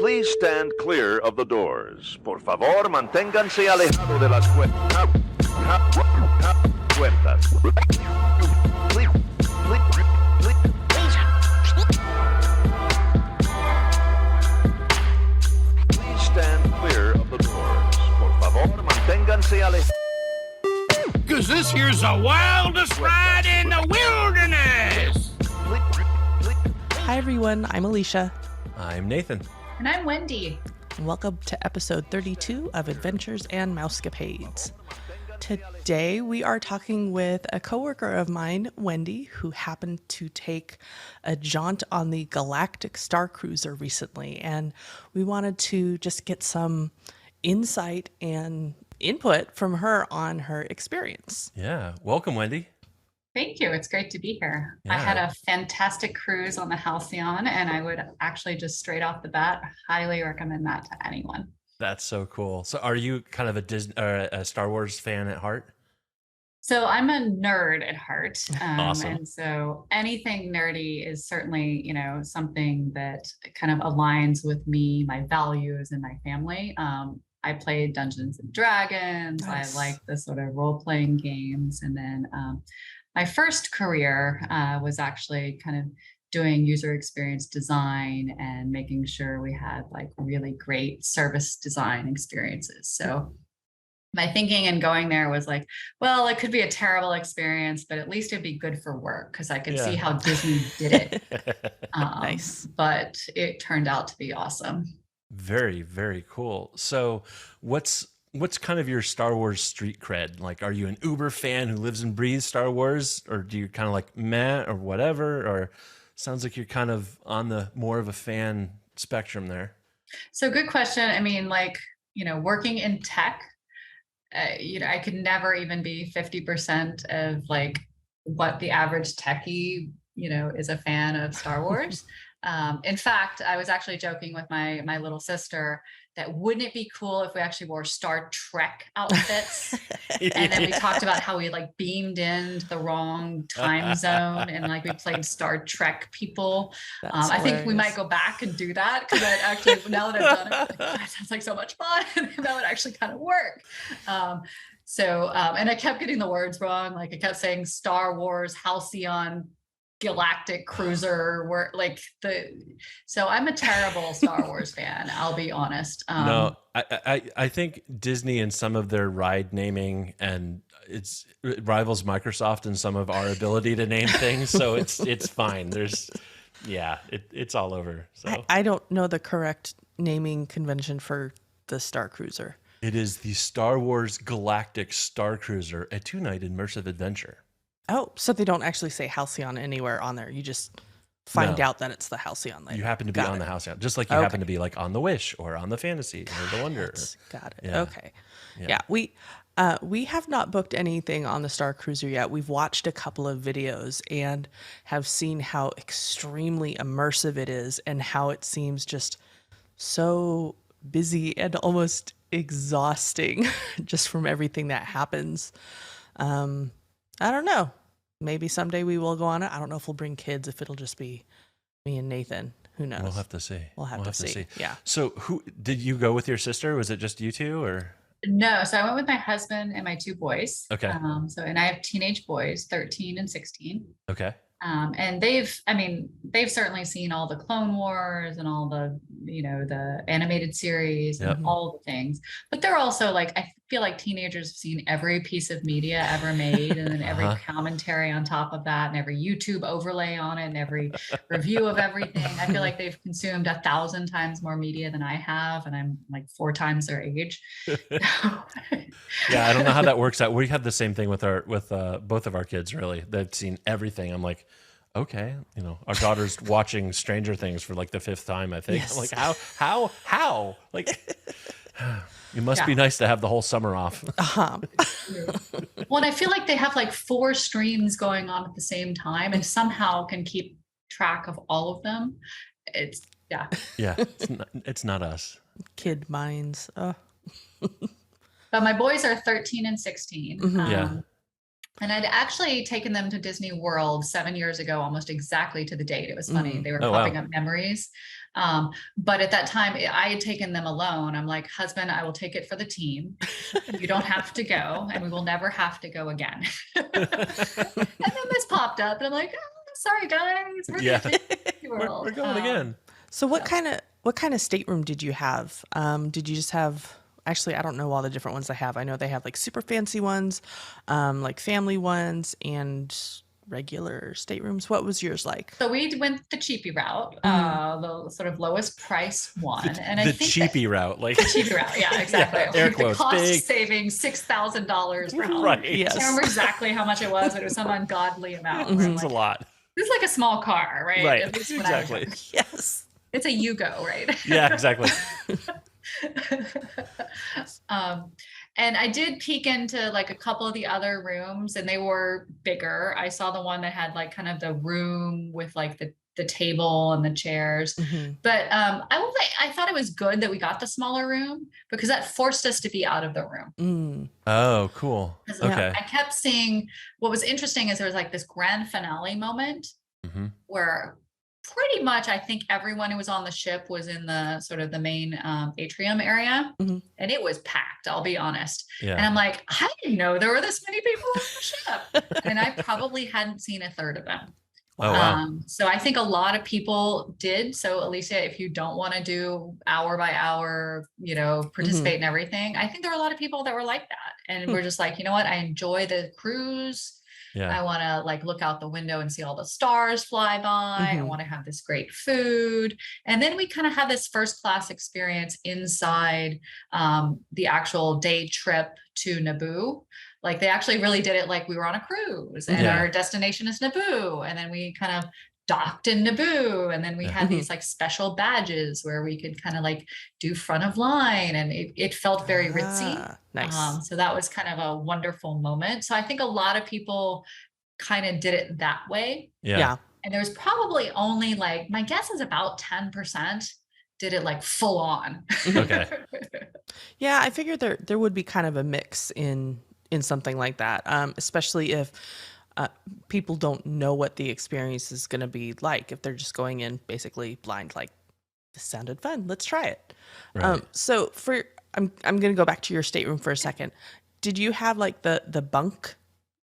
Please stand clear of the doors. Por favor, manténganse alejado de las puertas. Please stand clear of the doors. Por favor, manténganse alejados. Because this here's the wildest ride in the wilderness. Hi, everyone. I'm Alicia. I'm Nathan. And I'm Wendy. And welcome to episode 32 of Adventures and Mousecapades. Today, we are talking with a coworker of mine, Wendy, who happened to take a jaunt on the Galactic Starcruiser recently. And we wanted to just get some insight and input from her on her experience. Yeah. Welcome, Wendy. Thank you. It's great to be here. Yeah. I had a fantastic cruise on the Halcyon, and I would actually just straight off the bat highly recommend that to anyone. That's so cool. So are you kind of a Disney or a Star Wars fan at heart? So I'm a nerd at heart. Awesome. And so anything nerdy is certainly, something that kind of aligns with me, my values, and my family. I played Dungeons and Dragons. Nice. I like the sort of role-playing games. And then my first career was actually kind of doing user experience design and making sure we had like really great service design experiences. So my thinking and going there was like, well, it could be a terrible experience, but at least it'd be good for work because I could see how Disney did it. Nice. But it turned out to be awesome. Very, very cool. So what's kind of your Star Wars street cred? Like, are you an uber fan who lives and breathes Star Wars, or do you kind of like meh or whatever? Or sounds like you're kind of on the more of a fan spectrum there. So good question. I mean, working in tech, I could never even be 50% of like what the average techie, is a fan of Star Wars. In fact, I was actually joking with my little sister that wouldn't it be cool if we actually wore Star Trek outfits? And then we talked about how we like beamed into the wrong time zone and like we played Star Trek people. I think we might go back and do that because actually now that I've done it, I'm like, that sounds like so much fun. That would actually kind of work. And I kept getting the words wrong. Like I kept saying Star Wars, Halcyon, Galactic Cruiser, so I'm a terrible Star Wars fan, I'll be honest. No, I think Disney and some of their ride naming and it rivals Microsoft in some of our ability to name things. So it's fine. It's all over. So I don't know the correct naming convention for the Starcruiser. it is the Star Wars Galactic Starcruiser, a 2-night immersive adventure. Oh, so they don't actually say Halcyon anywhere on there. You just find out that it's the Halcyon later. You happen to be on the Halcyon, just like you happen to be like on the Wish or on the Fantasy or the Wonder. Got it. Yeah. Okay. Yeah. We have not booked anything on the Starcruiser yet. We've watched a couple of videos and have seen how extremely immersive it is and how it seems just so busy and almost exhausting just from everything that happens. I don't know. Maybe someday we will go on it. I don't know if we'll bring kids, if it'll just be me and Nathan. Who knows? We'll have to see. We'll have to see. Yeah. So who did you go with your sister? Was it just you two or? No, so I went with my husband and my two boys. Okay. And I have teenage boys, 13 and 16. Okay. And they've certainly seen all the Clone Wars and all the, the animated series and all the things, but they're also like, I feel like teenagers have seen every piece of media ever made and then every commentary on top of that and every YouTube overlay on it and every review of everything. I feel like they've consumed 1,000 times more media than I have. And I'm like 4 times their age. Yeah. I don't know how that works out. We have the same thing with both of our kids, really. They've seen everything. I'm like, okay, our daughter's watching Stranger Things for like the 5th time, I think. Yes. I'm like, how? Like, it must be nice to have the whole summer off. Well, and I feel like they have like 4 streams going on at the same time and somehow can keep track of all of them. Yeah, it's not us. Kid minds. But my boys are 13 and 16. Yeah. And I'd actually taken them to Disney World 7 years ago, almost exactly to the date. It was funny. They were popping up memories. But at that time, I had taken them alone. I'm like, husband, I will take it for the team. You don't have to go, and we will never have to go again. And then this popped up, and I'm like, oh, sorry, guys. We're going to Disney World. We're going again. So what kind of stateroom did you have? Did you just have? Actually, I don't know all the different ones they have. I know they have like super fancy ones, like family ones, and regular staterooms. What was yours like? So we went the cheapy route, the sort of lowest price one. And I The think cheapy route, like the cheapy route, yeah, exactly. air Like quotes, the cost big. saving $6,000 per home. Right. I Yes. can't remember exactly how much it was, but it was some ungodly amount. Where I'm It's a like, lot. this is like a small car, right? Right. At least when I was Exactly. young. Yes. It's a Yugo, right? Yeah, exactly. And I did peek into like a couple of the other rooms, and they were bigger. I saw the one that had like kind of the room with like the table and the chairs. But I will say I thought it was good that we got the smaller room, because that forced us to be out of the room. Oh, cool. 'Cause Okay. I kept seeing, what was interesting is there was like this grand finale moment where pretty much I think everyone who was on the ship was in the sort of the main atrium area, and it was packed, I'll be honest. Yeah. And I'm like, I didn't know there were this many people on the ship. And I probably hadn't seen a third of them. Oh, wow. So I think a lot of people did. So Alicea, if you don't want to do hour by hour, participate in everything, I think there are a lot of people that were like that. And we're just like, you know what? I enjoy the cruise. Yeah. I want to like look out the window and see all the stars fly by. I want to have this great food. And then we kind of have this first class experience inside the actual day trip to Naboo. Like they actually really did it like we were on a cruise, and our destination is Naboo. And then we kind of docked in Naboo. And then we had these like special badges where we could kind of like do front of line, and it felt very ritzy. Nice. So that was kind of a wonderful moment. So I think a lot of people kind of did it that way. Yeah. And there was probably only like, my guess is about 10% did it like full on. Okay. Yeah, I figured there would be kind of a mix in something like that, especially if people don't know what the experience is going to be like, if they're just going in basically blind, like, this sounded fun, let's try it. Right. So I'm going to go back to your stateroom for a second. Did you have like the bunk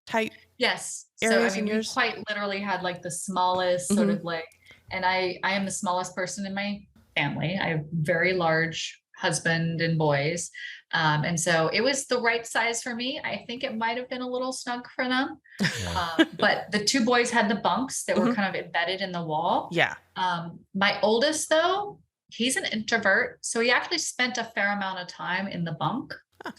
type? Yes. Areas So I in mean, we yours? quite literally had like the smallest sort of like, and I am the smallest person in my family. I have very large husband and boys. And so it was the right size for me. I think it might have been a little snug for them. But the two boys had the bunks that were kind of embedded in the wall. Yeah. My oldest though, he's an introvert. So he actually spent a fair amount of time in the bunk.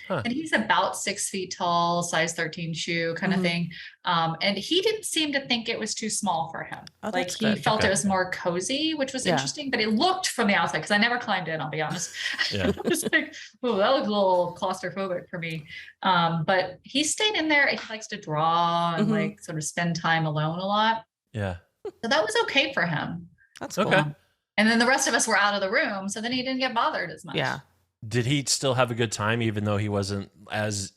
And he's about 6 feet tall, size 13 shoe kind of thing. And he didn't seem to think it was too small for him. Oh, Like that's he good. felt it was more cozy, which was interesting, but it looked from the outside, because I never climbed in, I'll be honest. Yeah. I was like, oh, that looks a little claustrophobic for me. But he stayed in there. He likes to draw and like sort of spend time alone a lot. Yeah. So that was okay for him. That's cool. Okay. And then the rest of us were out of the room. So then he didn't get bothered as much. Yeah. Did he still have a good time, even though he wasn't as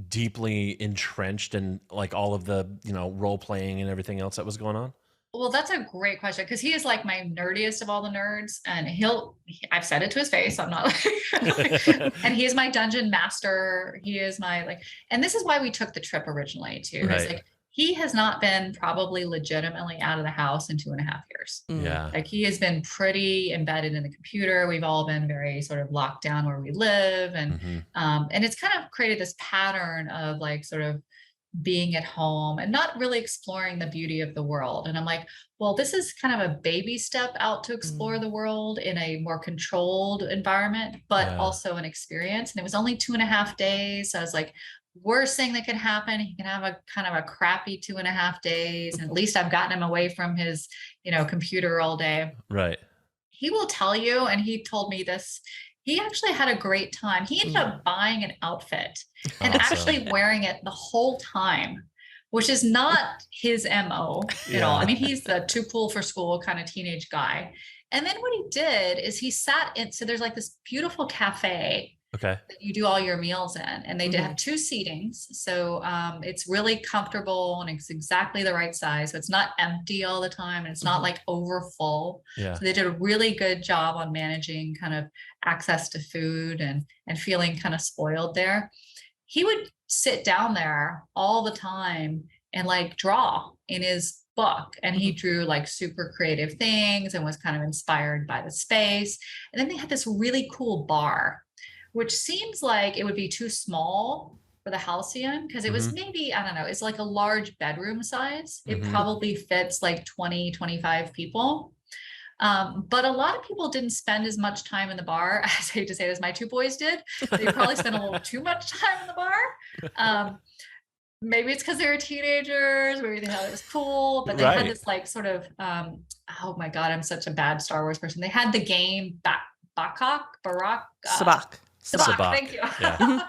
deeply entrenched in like all of the, role playing and everything else that was going on? Well, that's a great question, because he is like my nerdiest of all the nerds, and I've said it to his face. I'm not like, and he is my dungeon master. He is my and this is why we took the trip originally too. Right. It's like, he has not been probably legitimately out of the house in 2.5 years. Yeah. Like he has been pretty embedded in the computer. We've all been very sort of locked down where we live. And, and it's kind of created this pattern of like sort of being at home and not really exploring the beauty of the world. And I'm like, well, this is kind of a baby step out to explore the world in a more controlled environment, but also an experience. And it was only 2.5 days. So I was like, worst thing that could happen, he can have a kind of a crappy 2.5 days. And at least I've gotten him away from his, computer all day. Right. He will tell you, and he told me this, he actually had a great time. He ended up buying an outfit and actually wearing it the whole time, which is not his MO at all. I mean, he's the too cool for school kind of teenage guy. And then what he did is he sat in, so there's like this beautiful cafe Okay. that you do all your meals in, and they did have 2 seatings. So it's really comfortable and it's exactly the right size. So it's not empty all the time and it's not like over full. Yeah. So they did a really good job on managing kind of access to food and feeling kind of spoiled there. He would sit down there all the time and like draw in his book, and he drew like super creative things and was kind of inspired by the space. And then they had this really cool bar, which seems like it would be too small for the Halcyon, because it was maybe, I don't know, it's like a large bedroom size. It probably fits like 20, 25 people. But a lot of people didn't spend as much time in the bar, I hate to say this, my 2 boys did. They probably spent a little too much time in the bar. Maybe it's because they were teenagers, maybe they thought it was cool, but they had this like sort of, oh my God, I'm such a bad Star Wars person. They had the game Sabaac. Thank you. Yeah.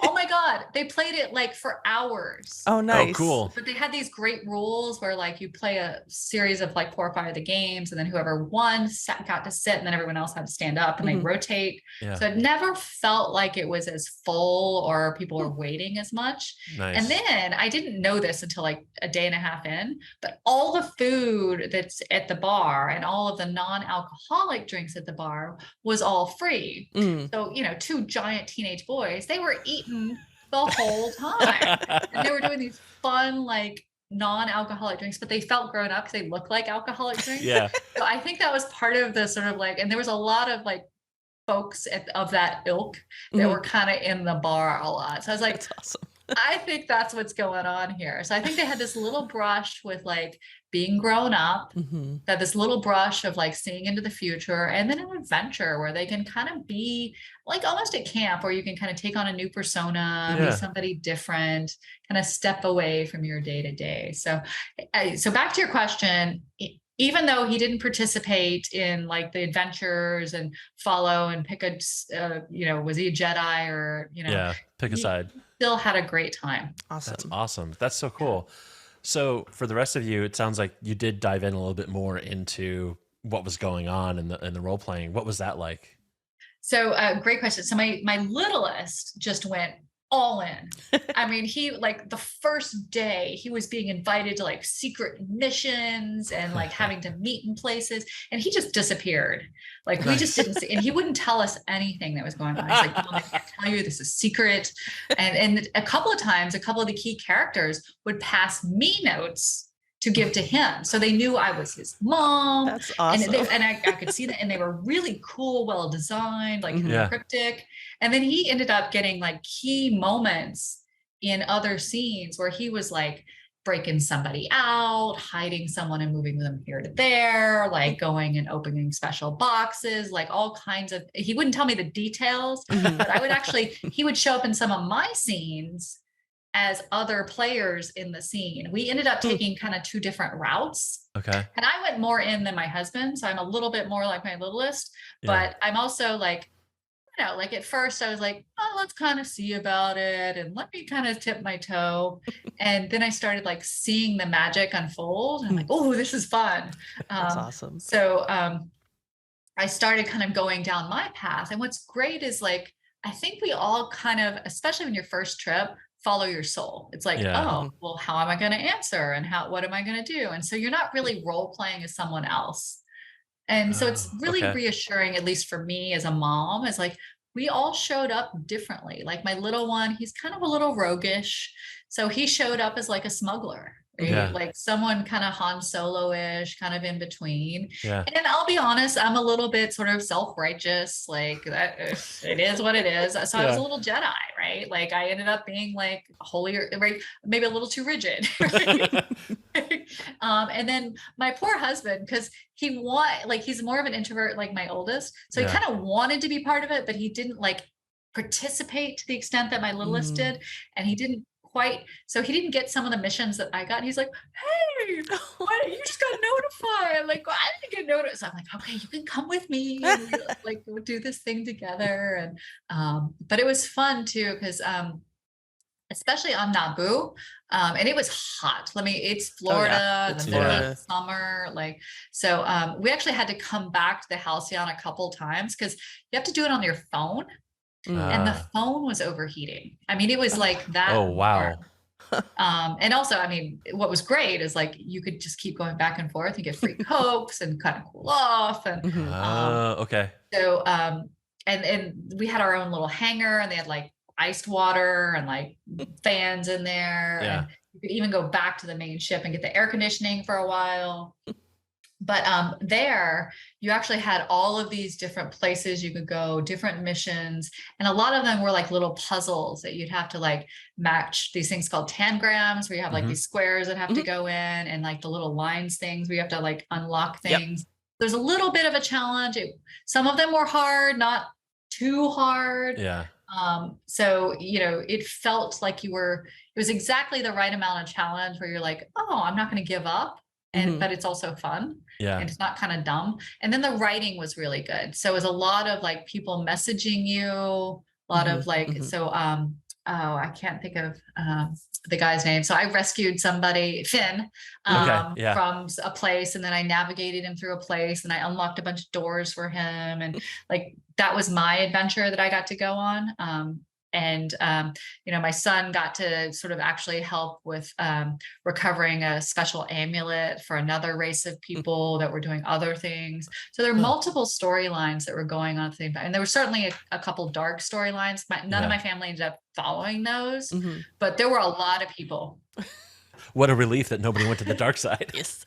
Oh my God, they played it like for hours. Oh, nice. Oh, cool. But they had these great rules where like you play a series of like 4 or 5 of the games, and then whoever won got to sit, and then everyone else had to stand up, and they rotate. Yeah. So it never felt like it was as full or people were waiting as much. Nice. And then I didn't know this until like a day and a half in, but all the food that's at the bar and all of the non-alcoholic drinks at the bar was all free. So, 2 giant teenage boys, they were eating the whole time. And they were doing these fun, like non-alcoholic drinks, but they felt grown up because they looked like alcoholic drinks. Yeah. So I think that was part of the sort of like, and there was a lot of like folks of that ilk that were kind of in the bar a lot. So I was like, That's awesome. I think that's what's going on here. So I think they had this little brush with like being grown up, that this little brush of like seeing into the future, and then an adventure where they can kind of be like almost at camp, where you can kind of take on a new persona, be somebody different, kind of step away from your day to day. So back to your question, even though he didn't participate in like the adventures and follow and pick a, was he a Jedi or, pick a side. Still had a great time. Awesome. That's awesome. That's so cool. So for the rest of you, it sounds like you did dive in a little bit more into what was going on in the role playing. What was that like? So great question. So my littlest just went all in. I mean, he like the first day he was being invited to like secret missions and like having to meet in places, and he just disappeared. Like we just didn't see, and he wouldn't tell us anything that was going on. He's like, Mom, I can't tell you, this is secret. And a couple of times, a couple of the key characters would pass me notes to give to him. So they knew I was his mom. That's awesome. And I could see that. And they were really cool, well designed, like cryptic. And then he ended up getting like key moments in other scenes where he was like breaking somebody out, hiding someone and moving them here to there, like going and opening special boxes, like all kinds of, he wouldn't tell me the details, but I would actually, he would show up in some of my scenes as other players in the scene. We ended up taking kind of 2 different routes. Okay. And I went more in than my husband. So I'm a little bit more like my littlest, but I'm also like, like at first I was like, oh, let's kind of see about it. And let me kind of tip my toe. And then I started like seeing the magic unfold. I'm like, oh, this is fun. That's awesome. So I started kind of going down my path. And what's great is like, I think we all kind of, especially when your first trip, follow your soul. It's like, oh, well, how am I going to answer? And what am I going to do? And so you're not really role playing as someone else. And so it's really reassuring, at least for me as a mom, is like, we all showed up differently. Like my little one, he's kind of a little roguish. So he showed up as like a smuggler, right? Yeah. Like someone kind of Han Solo-ish, kind of in between. Yeah. And I'll be honest, I'm a little bit sort of self-righteous, like that. It is what it is. So I was a little Jedi, right? Like I ended up being like holier, right? Maybe a little too rigid. Right? And then my poor husband, because he's more of an introvert, like my oldest. So he kind of wanted to be part of it, but he didn't like participate to the extent that my littlest did. And he didn't quite, so he didn't get some of the missions that I got. And he's like, hey, what, you just got notified. I'm like, well, I didn't get noticed. I'm like, okay, you can come with me and we'll do this thing together. And but it was fun too, because especially on Naboo. And it was hot. It's Florida, It's in the middle Florida. of summer. So we actually had to come back to the Halcyon a couple times because you have to do it on your phone. and the Ah. phone was overheating. I mean, it was like that. Oh, wow. And also, I mean, what was great is like you could just keep going back and forth and get free Cokes and kind of cool off. And Okay. so and we had our own little hangar, and they had like iced water and like fans in there. Yeah. And you could even go back to the main ship and get the air conditioning for a while. But there you actually had all of these different places you could go, different missions, and a lot of them were like little puzzles that you'd have to like match these things called tangrams, where you have like these squares that have to go in, and like the little lines things where you have to like unlock things. There's a little bit of a challenge. Some of them were hard, not too hard. Yeah. So, you know, it felt like it was exactly the right amount of challenge where you're like, oh, I'm not going to give up. But it's also fun. Yeah. And it's not kind of dumb. And then the writing was really good. So it was a lot of like people messaging you, a lot of like, so, oh, I can't think of the guy's name. So I rescued somebody, Finn, from a place, and then I navigated him through a place, and I unlocked a bunch of doors for him. And like, that was my adventure that I got to go on. You know, my son got to sort of actually help with recovering a special amulet for another race of people that were doing other things. So there are multiple storylines that were going on at the same time. And there were certainly a couple dark storylines. None of my family ended up following those, but there were a lot of people. What a relief that nobody went to the dark side. Yes.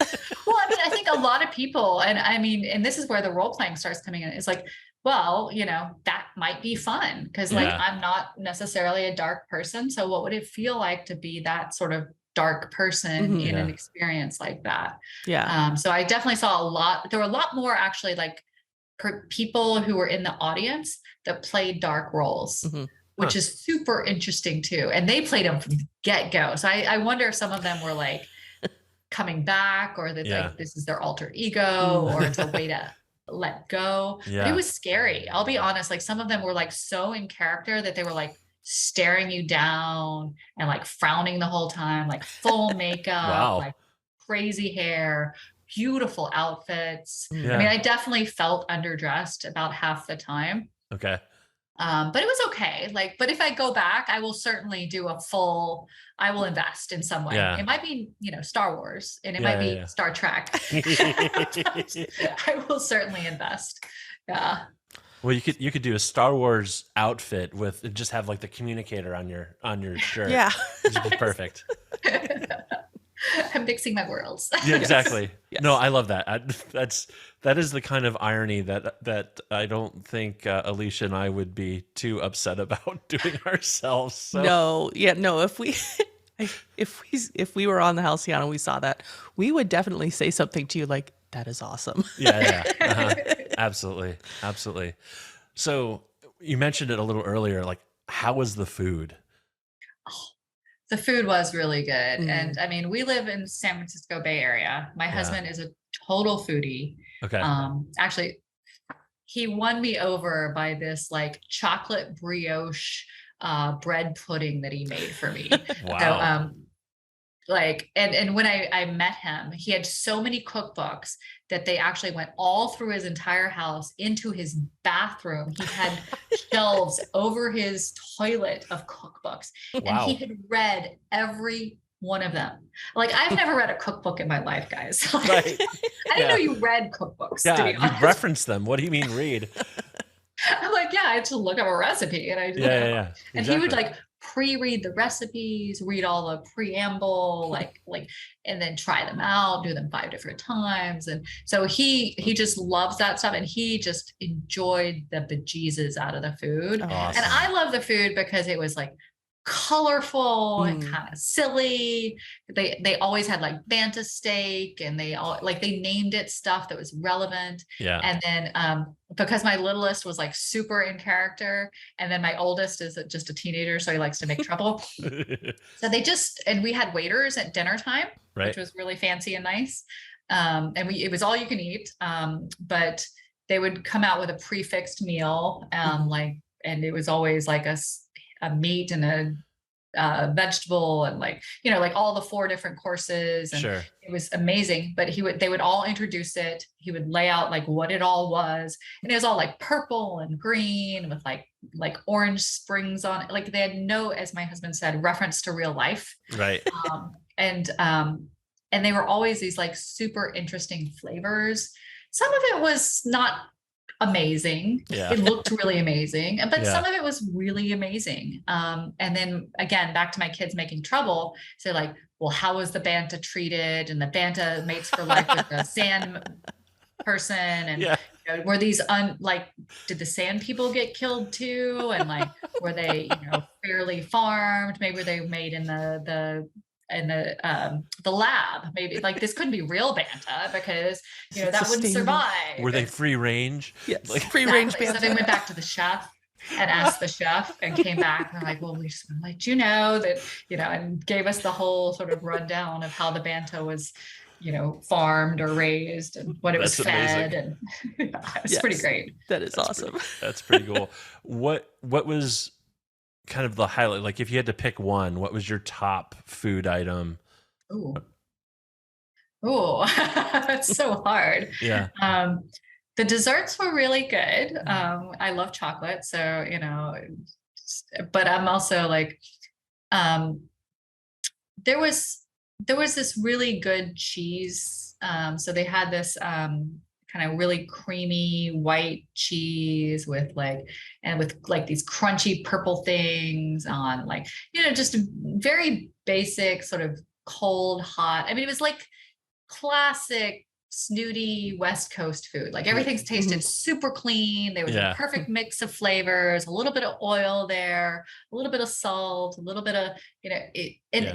Well, I mean, I think a lot of people, and I mean, and this is where the role playing starts coming in. It's like, well, you know, that might be fun because like I'm not necessarily a dark person. So what would it feel like to be that sort of dark person in an experience like that? Yeah. So I definitely saw a lot. There were a lot more actually like people who were in the audience that played dark roles, which is super interesting too. And they played them from the get-go. So I wonder if some of them were like coming back, or that like this is their alter ego, or it's a way to let go. But it was scary. I'll be honest, like some of them were like so in character that they were like staring you down and like frowning the whole time, like full makeup, like crazy hair, beautiful outfits. I mean, I definitely felt underdressed about half the time. Okay. But it was okay. Like, but if I go back, I will certainly do I will invest in some way. It might be, you know, Star Wars, and it might be Star Trek. I will certainly invest. Yeah. Well, you could do a Star Wars outfit with just have like the communicator on your shirt. Yeah. Which would be perfect. I'm mixing my worlds. Yeah, exactly. Yes. No, I love that. That is the kind of irony that I don't think Alicea and I would be too upset about doing ourselves. So. No, if we were on the Halcyon and we saw that, we would definitely say something to you like, "That is awesome." Yeah. Absolutely. So you mentioned it a little earlier. Like, how was the food? The food was really good. And I mean, we live in San Francisco Bay Area. My husband is a total foodie. Okay. Actually, he won me over by this like chocolate brioche bread pudding that he made for me. Wow. So, like, and when I met him, he had so many cookbooks that they actually went all through his entire house into his bathroom. He had shelves over his toilet of cookbooks, and he had read every one of them. Like, I've never read a cookbook in my life, guys. Like, Right. I didn't know you read cookbooks. Yeah, to be you honest. reference them. What do you mean read? I'm like, I had to look up a recipe, and I did. Yeah. And he would like pre-read the recipes, read all the preamble, like, and then try them out, do them 5 different times. And so he just loves that stuff, and he just enjoyed the bejesus out of the food. Awesome. And I love the food because it was like colorful and kind of silly. They always had like banta steak, and they named it stuff that was relevant. Yeah. And then because my littlest was like super in character, and then my oldest is just a teenager, so he likes to make trouble. So and we had waiters at dinner time, which was really fancy and nice. And it was all you can eat. But they would come out with a prefixed meal, and it was always like a meat and a vegetable and like, you know, like all the 4 different courses. And Sure. it was amazing. But they would all introduce it. He would lay out like what it all was. And it was all like purple and green with like orange springs on it. Like they had no, as my husband said, reference to real life. Right. And they were always these like super interesting flavors. Some of it was not amazing. Yeah. It looked really amazing, but Yeah. some of it was really amazing. And then again, back to my kids making trouble. So like, well, how was the banta treated? And the banta mates for life with the sand person. And Yeah. you know, were these did the sand people get killed too? And like, were they, you know, fairly farmed? Maybe they made in the lab. Maybe like this couldn't be real banta because, you know, that wouldn't Sustainable. survive. Were they free range? Yes. Like, Free range Exactly. So banta. they went back to the chef and asked the chef and came back and they're like, well, we just want to let you know that, you know, and gave us the whole sort of rundown of how the banta was, you know, farmed or raised and what it was That's fed. amazing. And it's pretty Yes. great. That is awesome. That's pretty cool. What was kind of the highlight? Like if you had to pick one, what was your top food item? Ooh. Ooh, that's so hard. Yeah. The desserts were really good. I love chocolate, so, you know, but I'm also like, there was this really good cheese. So they had this kind of really creamy white cheese with these crunchy purple things on, like, you know, just very basic sort of cold, hot. I mean, it was like classic snooty West Coast food. Like everything's tasted super clean. There was a perfect mix of flavors, a little bit of oil there, a little bit of salt, a little bit of, you know,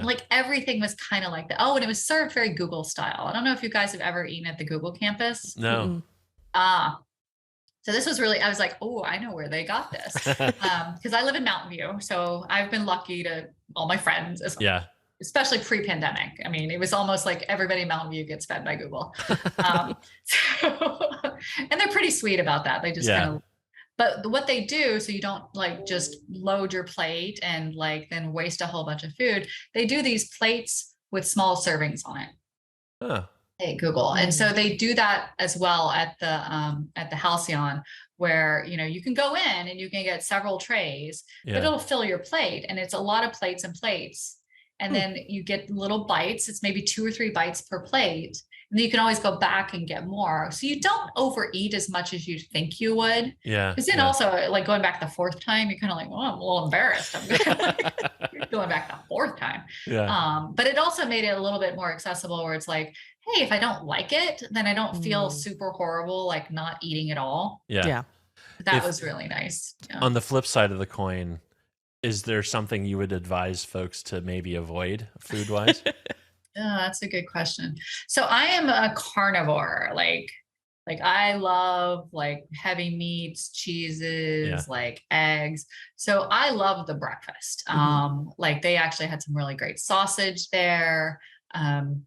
like everything was kind of like that. Oh, and it was served very Google style. I don't know if you guys have ever eaten at the Google campus. No. So this was really, I was like, oh, I know where they got this. Because I live in Mountain View. So I've been lucky to all my friends, especially pre-pandemic. I mean, it was almost like everybody in Mountain View gets fed by Google. And they're pretty sweet about that. They just kind of, but what they do, so you don't like just load your plate and like then waste a whole bunch of food. They do these plates with small servings on it. Huh. Hey, Google. And so they do that as well at the Halcyon, where, you know, you can go in and you can get several trays, but it'll fill your plate. And it's a lot of plates and plates. And then you get little bites. It's maybe 2 or 3 bites per plate. And then you can always go back and get more. So you don't overeat as much as you think you would. Yeah. Because then also, like going back the 4th time, you're kind of like, well, I'm a little embarrassed. I'm going back the 4th time. Yeah. But it also made it a little bit more accessible where it's like, hey, if I don't like it, then I don't feel super horrible, like not eating at all. Yeah. That was really nice. Yeah. On the flip side of the coin, is there something you would advise folks to maybe avoid food-wise? Oh, that's a good question. So I am a carnivore. Like I love like heavy meats, cheeses, like eggs. So I love the breakfast. Like they actually had some really great sausage there. And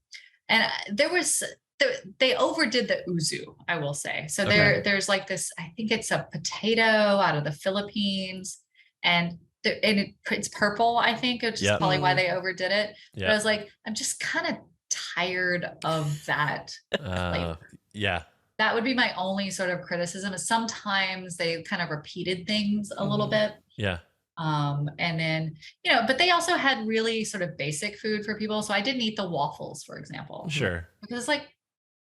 they overdid the uzu, I will say. So there's like this, I think it's a potato out of the Philippines, and it's purple, I think, which is probably why they overdid it. But I was like, I'm just kind of tired of that. That would be my only sort of criticism, is sometimes they kind of repeated things a little bit. Yeah. And then, you know, but they also had really sort of basic food for people. So I didn't eat the waffles, for example. Sure. Because it's like,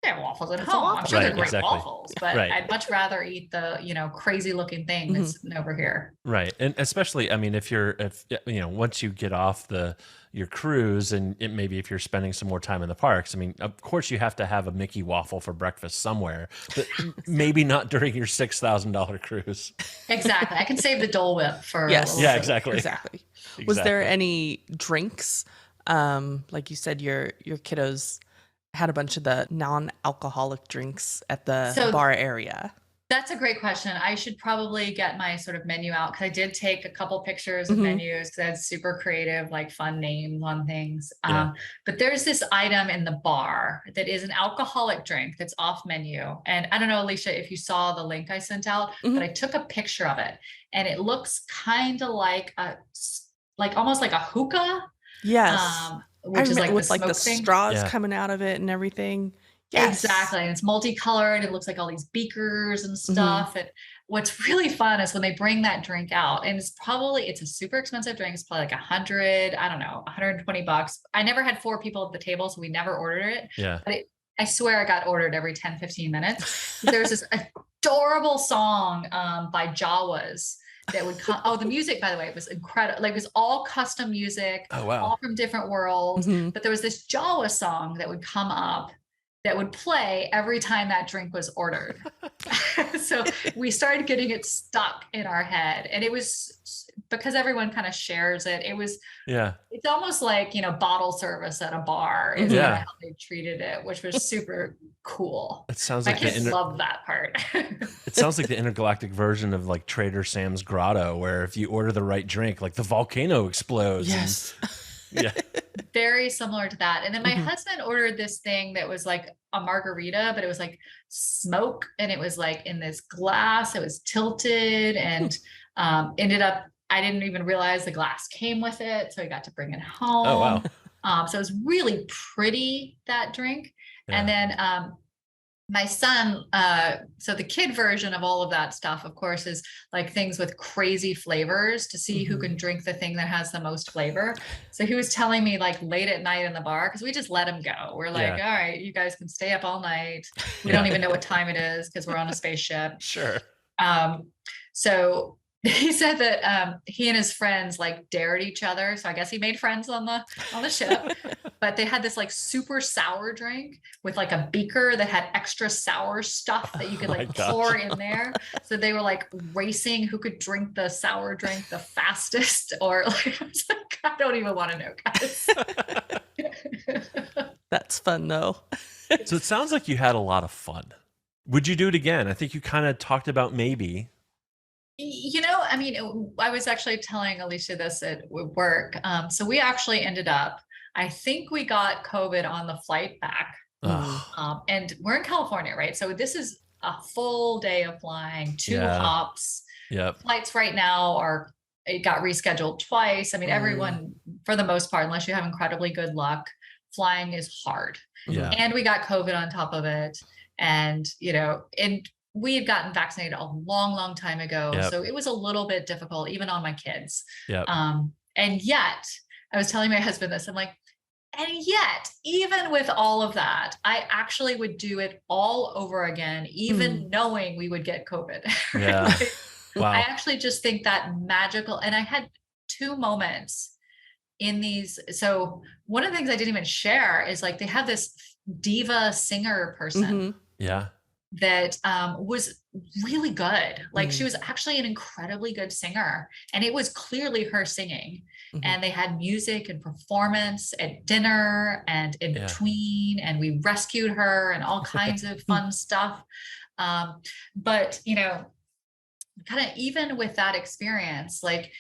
they have waffles at home. I'm sure they're great waffles, but I'd much rather eat the, you know, crazy looking thing that's over here. Right. And especially, I mean, if you know, once you get off your cruise and maybe if you're spending some more time in the parks, I mean, of course you have to have a Mickey waffle for breakfast somewhere, but maybe not during your $6,000 cruise. Exactly. I can save the Dole Whip for exactly. Was there any drinks? Like you said, your kiddos had a bunch of the non-alcoholic drinks at the bar area. That's a great question. I should probably get my sort of menu out, because I did take a couple pictures of menus, because I had super creative, like fun names on things. But there's this item in the bar that is an alcoholic drink that's off menu. And I don't know, Alicia, if you saw the link I sent out, but I took a picture of it, and it looks kind of like like almost like a hookah, Yes. which is like the with like the smoke thing. straws Yeah. coming out of it and everything. Yes. Exactly. And it's multicolored. It looks like all these beakers and Mm-hmm. stuff. And what's really fun is when they bring that drink out, and it's a super expensive drink. It's probably like 100, I don't know, $120. I never had 4 people at the table, so we never ordered it. Yeah. But I swear I got ordered every 10, 15 minutes. There's this adorable song by Jawas that would come. Oh, the music, by the way, was incredible. Like, it was all custom music, Oh, wow. all from different worlds. Mhm. But there was this Jawa song that would come up that would play every time that drink was ordered. So we started getting it stuck in our head. And it was because everyone kind of shares it. It's almost like, bottle service at a bar is Yeah. kind of how they treated it, which was super cool. It sounds My like kids love that part. it sounds like the intergalactic version of like Trader Sam's Grotto, where if you order the right drink, like the volcano explodes. Yes. Yeah. Very similar to that. And then my husband ordered this thing that was like a margarita, but it was like smoke, and it was like in this glass. It was tilted, and ended up, I didn't even realize the glass came with it, so I got to bring it home. Oh, wow. So it was really pretty, that drink. Yeah. And then my son, so the kid version of all of that stuff, of course, is like things with crazy flavors to see who can drink the thing that has the most flavor. So he was telling me, like, late at night in the bar, because we just let him go. We're like, all right, you guys can stay up all night. We don't even know what time it is because we're on a spaceship. Sure. So he said that he and his friends like dared each other. So I guess he made friends on the ship. But they had this like super sour drink with like a beaker that had extra sour stuff that you could like pour in there. So they were like racing who could drink the sour drink the fastest, or like, I was like, I don't even want to know, guys. That's fun though. So it sounds like you had a lot of fun. Would you do it again? I think you kind of talked about maybe. I mean, I was actually telling Alicea this at work. So we actually ended up, I think we got COVID on the flight back. And we're in California, right? So this is a full day of flying, 2 hops. Yep. Flights right now it got rescheduled twice. I mean, everyone, for the most part, unless you have incredibly good luck, flying is hard. Yeah. And we got COVID on top of it. And, we had gotten vaccinated a long, long time ago. Yep. So it was a little bit difficult, even on my kids. Yep. And yet, I was telling my husband this, I'm like, and yet, even with all of that, I actually would do it all over again, even knowing we would get COVID. Yeah. Like, Wow. I actually just think that magical, and I had 2 moments in these. So one of the things I didn't even share is like, they have this diva singer person. Yeah. That was really good. Like, she was actually an incredibly good singer, and it was clearly her singing. And they had music and performance at dinner and in between, and we rescued her and all kinds of fun stuff. But kind of even with that experience, like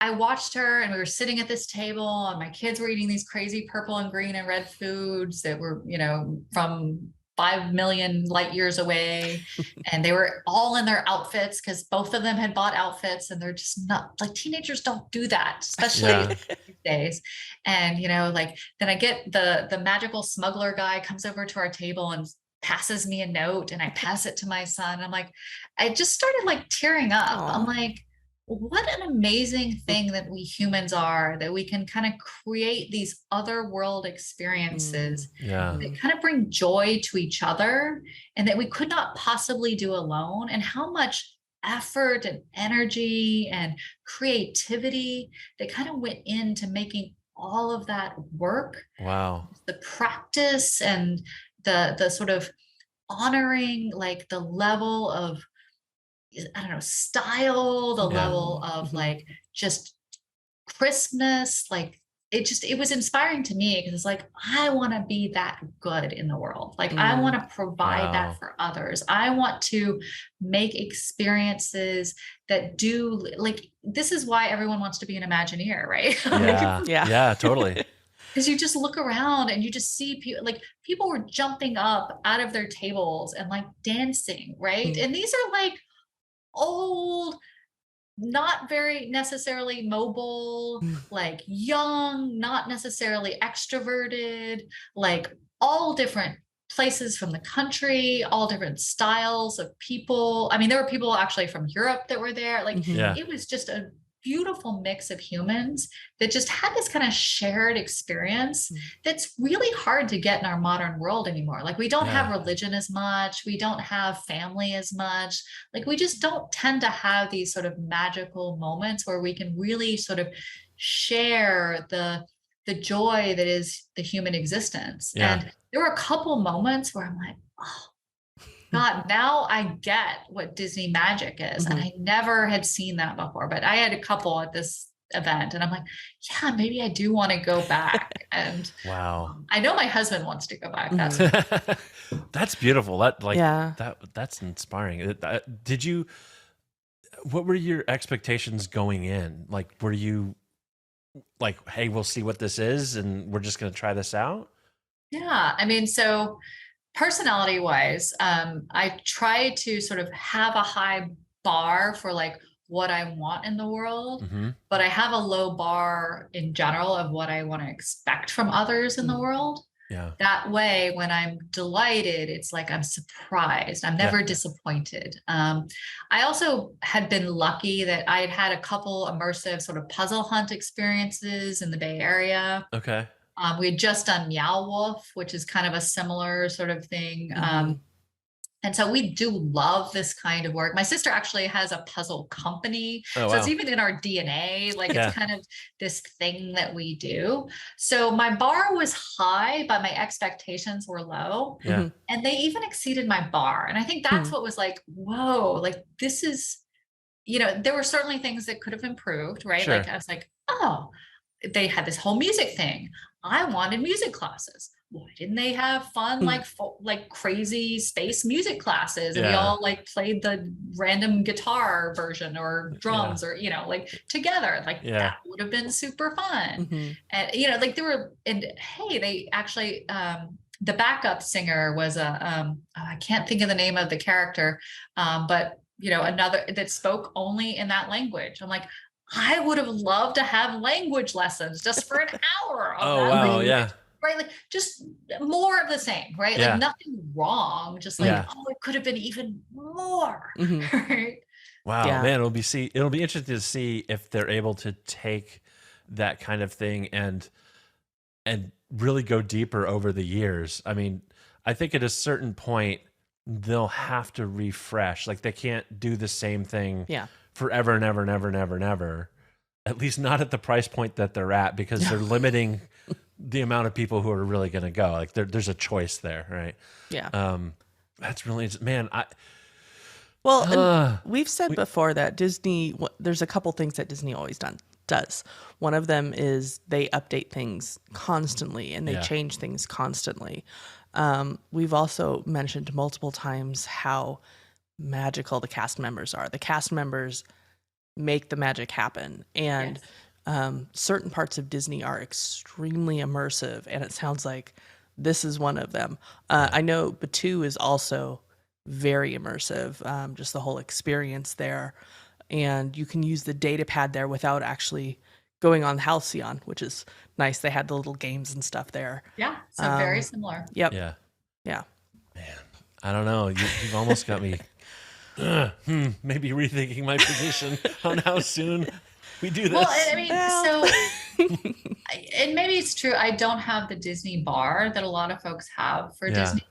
I watched her, and we were sitting at this table, and my kids were eating these crazy purple and green and red foods that were, from 5 million light years away. And they were all in their outfits because both of them had bought outfits, and they're just not, like, teenagers don't do that, especially these days. And, then I get the magical smuggler guy comes over to our table and passes me a note, and I pass it to my son. I'm like, I just started like tearing up. Aww. I'm like, what an amazing thing that we humans are, that we can kind of create these other world experiences that kind of bring joy to each other, and that we could not possibly do alone. And how much effort and energy and creativity that kind of went into making all of that work. Wow. The practice and the sort of honoring, like, the level of, I don't know, style, the level of like just crispness. Like, it was inspiring to me, because it's like, I want to be that good in the world. Like, I want to provide that for others. I want to make experiences that do, like, this is why everyone wants to be an Imagineer, right? Yeah, totally. Because you just look around and you just see people, like, people were jumping up out of their tables and like dancing, right? And these are like old not very necessarily mobile, like young, not necessarily extroverted, like all different places from the country, all different styles of people. I mean, there were people actually from Europe that were there. Like Yeah. it was just a beautiful mix of humans that just had this kind of shared experience that's really hard to get in our modern world anymore. Like we don't have religion as much, we don't have family as much. Like we just don't tend to have these sort of magical moments where we can really sort of share the joy that is the human existence. Yeah. And there were a couple moments where I'm like, oh God, now I get what Disney magic is. And I never had seen that before, but I had a couple at this event and I'm like, yeah, maybe I do want to go back. And Wow. I know my husband wants to go back. That's That's beautiful. That like Yeah. that's inspiring. What were your expectations going in? Like, were you like, hey, we'll see what this is and we're just going to try this out? yeah. I mean, so personality wise, I try to sort of have a high bar for like what I want in the world, but I have a low bar in general of what I want to expect from others in the world. Yeah. That way, when I'm delighted, it's like I'm surprised. I'm never disappointed. I also had been lucky that I had had a couple immersive sort of puzzle hunt experiences in the Bay Area. Okay. We had just done Meow Wolf, which is kind of a similar sort of thing. And so we do love this kind of work. My sister actually has a puzzle company. Oh, So it's wow. even in our DNA, like Yeah. it's kind of this thing that we do. So my bar was high, but my expectations were low. Yeah. And they even exceeded my bar. And I think that's what was like, whoa, like this is, you know, there were certainly things that could have improved, right? Sure. Like I was like, oh, they had this whole music thing. I wanted music classes. Why didn't they have fun, like crazy space music classes? And we Yeah. all like played the random guitar version or drums or, you know, like together, like that would have been super fun. And, you know, like there were, and hey, they actually, the backup singer was I can't think of the name of the character, but you know, another that spoke only in that language. I'm like, I would have loved to have language lessons just for an hour. Of Oh, that wow. language, Yeah. right? Like just more of the same, right? Yeah. Like nothing wrong. Just like, Yeah. oh, it could have been even more. Right? Wow, Yeah. man, it'll be interesting to see if they're able to take that kind of thing and really go deeper over the years. I mean, I think at a certain point they'll have to refresh. Like they can't do the same thing forever and ever and ever and ever and ever. At least not at the price point that they're at, because they're limiting the amount of people who are really going to go. Like there's a choice there, right? Yeah. That's really, man. Well, and we've said before that Disney, there's a couple things that Disney always does. One of them is they update things constantly and they change things constantly. We've also mentioned multiple times how magical the cast members are. The cast members make the magic happen. And certain parts of Disney are extremely immersive, and it sounds like this is one of them. I know Batu is also very immersive, just the whole experience there. And you can use the data pad there without actually going on Halcyon, which is nice. They had the little games and stuff there. Yeah. So very similar. Yep. Yeah. Yeah. Man, I don't know. You've almost got me maybe rethinking my position on how soon we do this. Well, I mean, so, and maybe it's true. I don't have the Disney bar that a lot of folks have for Disney.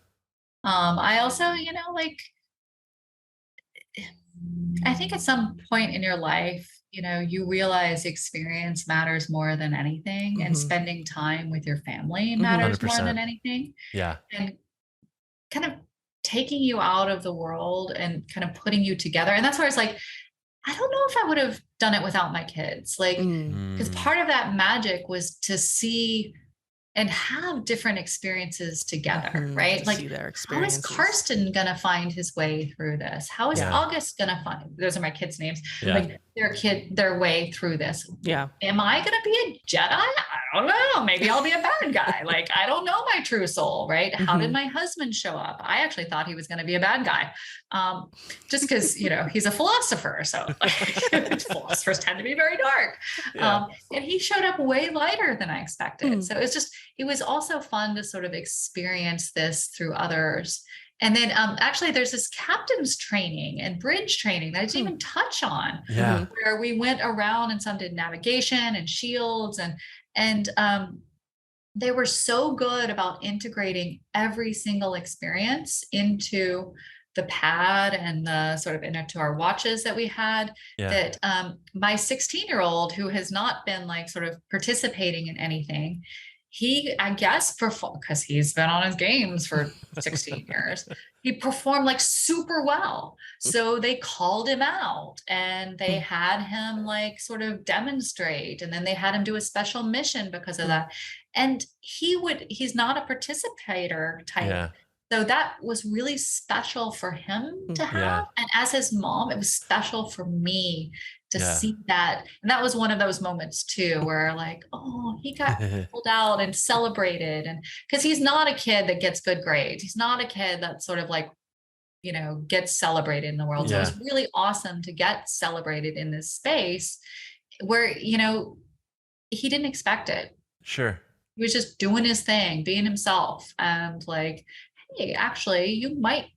I also, you know, like, I think at some point in your life, you know, you realize experience matters more than anything, and spending time with your family matters more 100%. than anything. Yeah. And kind of taking you out of the world and kind of putting you together. And that's where it's like, I don't know if I would have done it without my kids. Like, because part of that magic was to see and have different experiences together, right? Like, see their how is experiences. Karsten gonna find his way through this? How is August gonna find? Those are my kids' names. Yeah. Like, their way through this. Yeah. Am I going to be a Jedi? I don't know. Maybe I'll be a bad guy. Like, I don't know my true soul, right? How did my husband show up? I actually thought he was going to be a bad guy. Just because, he's a philosopher. So like, philosophers tend to be very dark. Yeah. And he showed up way lighter than I expected. So it was also fun to sort of experience this through others. And then actually there's this captain's training and bridge training that I didn't even touch on, where we went around and some did navigation and shields and they were so good about integrating every single experience into the pad and the sort of into our watches that we had that my 16-year-old who has not been like sort of participating in anything, he, I guess, because he's been on his games for 16 years, he performed like super well. So they called him out and they had him like sort of demonstrate. And then they had him do a special mission because of that. And he's not a participator type. Yeah. So that was really special for him to have. And as his mom, it was special for me to see that. And that was one of those moments too, where like, oh, he got pulled out and celebrated. And because he's not a kid that gets good grades. He's not a kid that sort of like, gets celebrated in the world. So it was really awesome to get celebrated in this space where, he didn't expect it. Sure. He was just doing his thing, being himself. And like, hey, actually, you might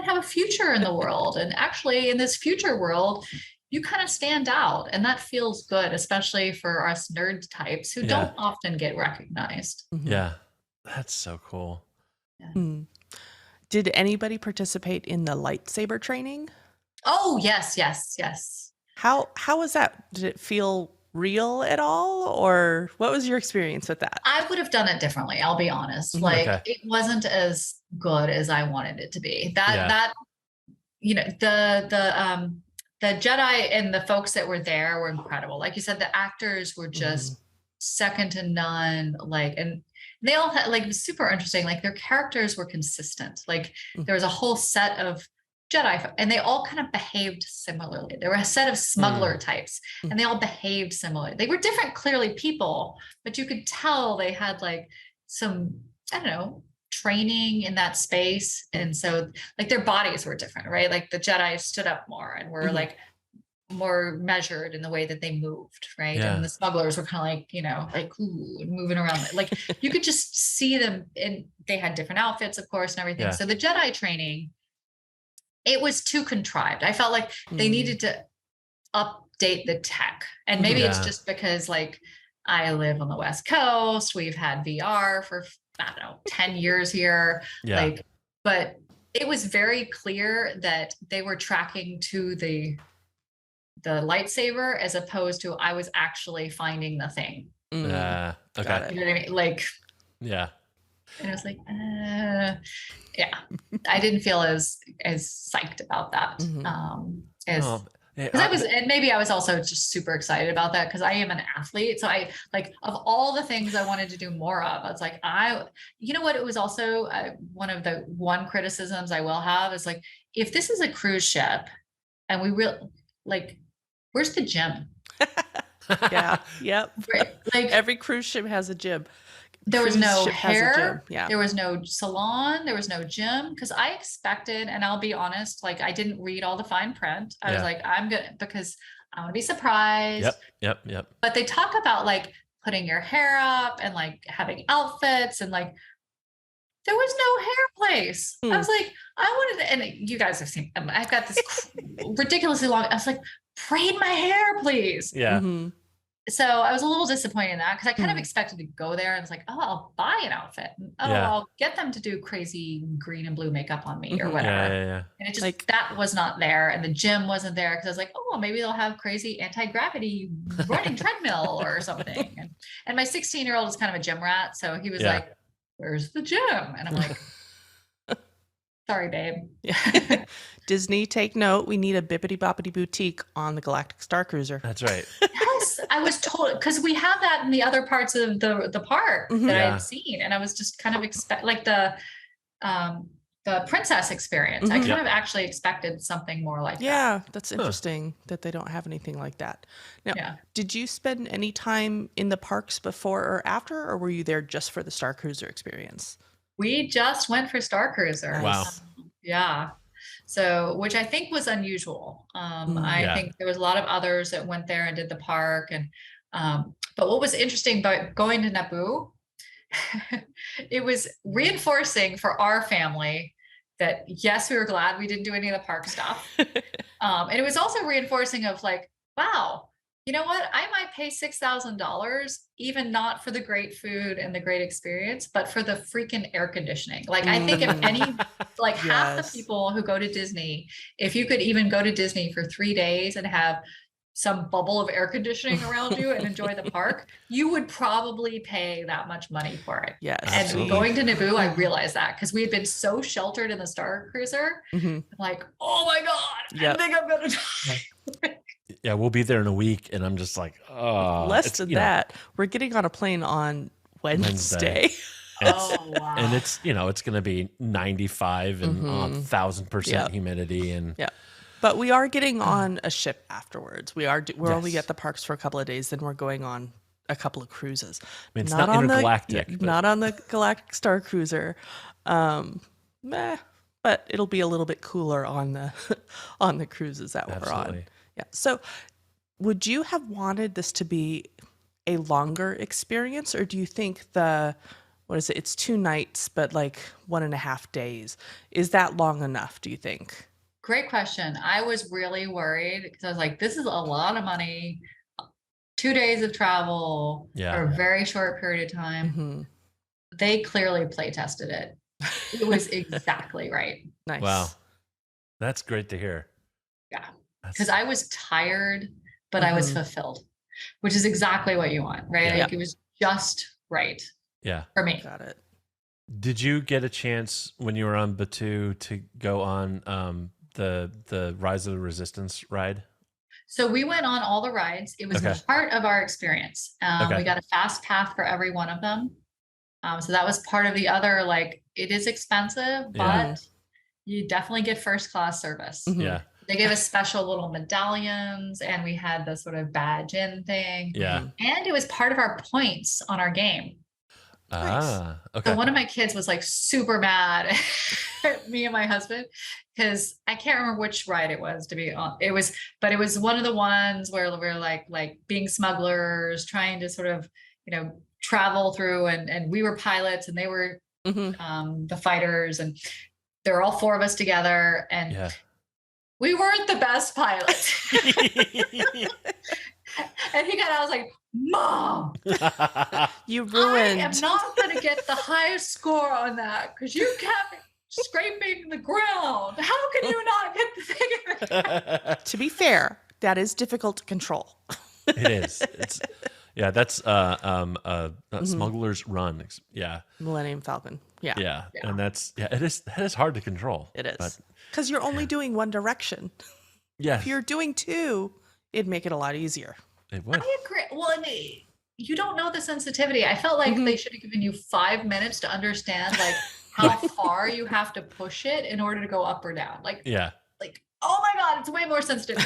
have a future in the world. And actually in this future world, you kind of stand out. And that feels good, especially for us nerd types who don't often get recognized. Yeah. That's so cool. Yeah. Did anybody participate in the lightsaber training? Oh, yes. How was that? Did it feel real at all? Or what was your experience with that? I would have done it differently. I'll be honest. Like it wasn't as good as I wanted it to be. The Jedi and the folks that were there were incredible. Like you said, the actors were just second to none. Like, and they all had like, it was super interesting. Like their characters were consistent. Like there was a whole set of Jedi and they all kind of behaved similarly. There were a set of smuggler types and they all behaved similarly. They were different, clearly people, but you could tell they had like some, I don't know, training in that space. And so like their bodies were different, right? Like the Jedi stood up more and were like more measured in the way that they moved, right? And the smugglers were kind of like, ooh, moving around. Like you could just see them and they had different outfits, of course, and everything. So the Jedi training, it was too contrived. I felt like they needed to update the tech. And maybe it's just because like I live on the West Coast, we've had VR for, I don't know, 10 years here. But it was very clear that they were tracking to the lightsaber as opposed to I was actually finding the thing. Okay. You know what I mean? Like, and I was like, I didn't feel as psyched about that. And maybe I was also just super excited about that because I am an athlete. So I like of all the things I wanted to do more of, I was like, you know what? It was also one criticisms I will have is like, if this is a cruise ship and we where's the gym? Yep. Right? Like every cruise ship has a gym. There was no hair. Yeah. There was no salon. There was no gym. Because I expected, and I'll be honest, like I didn't read all the fine print. I was like, I'm good because I want to be surprised. Yep. But they talk about like putting your hair up and like having outfits and like there was no hair place. I was like, I wanted to, and you guys have seen, I've got this ridiculously long. I was like, braid my hair, please. Yeah. So I was a little disappointed in that because I kind of expected to go there and it's like, oh, I'll buy an outfit. I'll get them to do crazy green and blue makeup on me or whatever. And it just, like, that was not there. And the gym wasn't there because I was like, oh, maybe they'll have crazy anti-gravity running treadmill or something. And my 16-year-old is kind of a gym rat. So he was like, where's the gym? And I'm like, sorry, babe. Disney, take note. We need a bippity boppity boutique on the Galactic Starcruiser. That's right. Yes, I was told because we have that in the other parts of the park that I had seen, and I was just kind of like the the princess experience. I kind of actually expected something more like that. Yeah, that's interesting that they don't have anything like that. Now, did you spend any time in the parks before or after, or were you there just for the Starcruiser experience? We just went for Starcruiser. Wow. Yeah. So, which I think was unusual. I think there was a lot of others that went there and did the park. And but what was interesting about going to Naboo, it was reinforcing for our family that yes, we were glad we didn't do any of the park stuff. And it was also reinforcing of like, wow, you know what? I might pay $6,000, even not for the great food and the great experience, but for the freaking air conditioning. Like, I think if any, like half the people who go to Disney, if you could even go to Disney for 3 days and have some bubble of air conditioning around you and enjoy the park, you would probably pay that much money for it. Yes. And going to Naboo, I realized that because we had been so sheltered in the Starcruiser, like, oh my God, I think I'm going to die. Yeah, we'll be there in a week, and I'm just like, oh. Less than that. We're getting on a plane on Wednesday. Oh, wow. And it's, it's going to be 95 and 1,000% humidity. And But we are getting on a ship afterwards. We're only at the parks for a couple of days, then we're going on a couple of cruises. I mean, it's not intergalactic. Not on the Galactic Starcruiser. But it'll be a little bit cooler on the cruises that we're on. Yeah. So would you have wanted this to be a longer experience, or do you think it's 2 nights, but like 1.5 days? Is that long enough, do you think? Great question. I was really worried because I was like, this is a lot of money, 2 days of travel for a very short period of time. They clearly play tested it. It was exactly right. Nice. Wow. That's great to hear. Yeah. Because I was tired, but I was fulfilled, which is exactly what you want, right? Yeah. Like it was just right. Yeah. For me. Got it. Did you get a chance when you were on Batuu to go on the Rise of the Resistance ride? So we went on all the rides. It was part of our experience. We got a fast path for every one of them. So that was part of the other, like, it is expensive, but you definitely get first class service. Yeah. They gave us special little medallions, and we had the sort of badge in thing. Yeah. And it was part of our points on our game. Ah, okay. So one of my kids was like super mad at me and my husband because I can't remember which ride it was, to be honest. But it was one of the ones where we're like being smugglers, trying to sort of, travel through, and we were pilots and they were the fighters, and there were all 4 of us together, and we weren't the best pilots. And he got out, I was like, Mom, you ruined. I am not going to get the highest score on that because you kept scraping the ground. How can you not get the thing? To be fair, that is difficult to control. It is. That's Smuggler's Run. Yeah. Millennium Falcon. Yeah. And that is hard to control. It is. Because you're only doing one direction. Yeah. If you're doing 2, it'd make it a lot easier. It would. I agree. Well, you don't know the sensitivity. I felt like they should have given you 5 minutes to understand like how far you have to push it in order to go up or down. Like, oh my God, it's way more sensitive.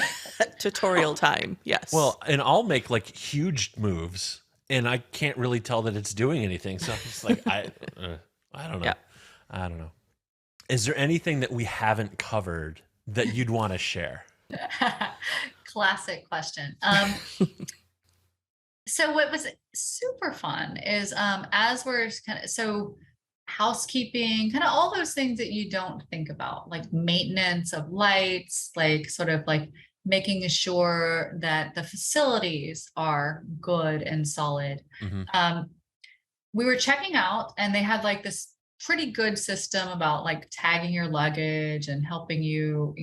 Tutorial time. Yes. Well, and I'll make like huge moves and I can't really tell that it's doing anything. So I'm just like, I don't know. Yeah. I don't know. Is there anything that we haven't covered that you'd want to share? Classic question. So what was super fun is as we're housekeeping, kind of all those things that you don't think about, like maintenance of lights, like sort of like making sure that the facilities are good and solid. We were checking out, and they had like this pretty good system about like tagging your luggage and helping you,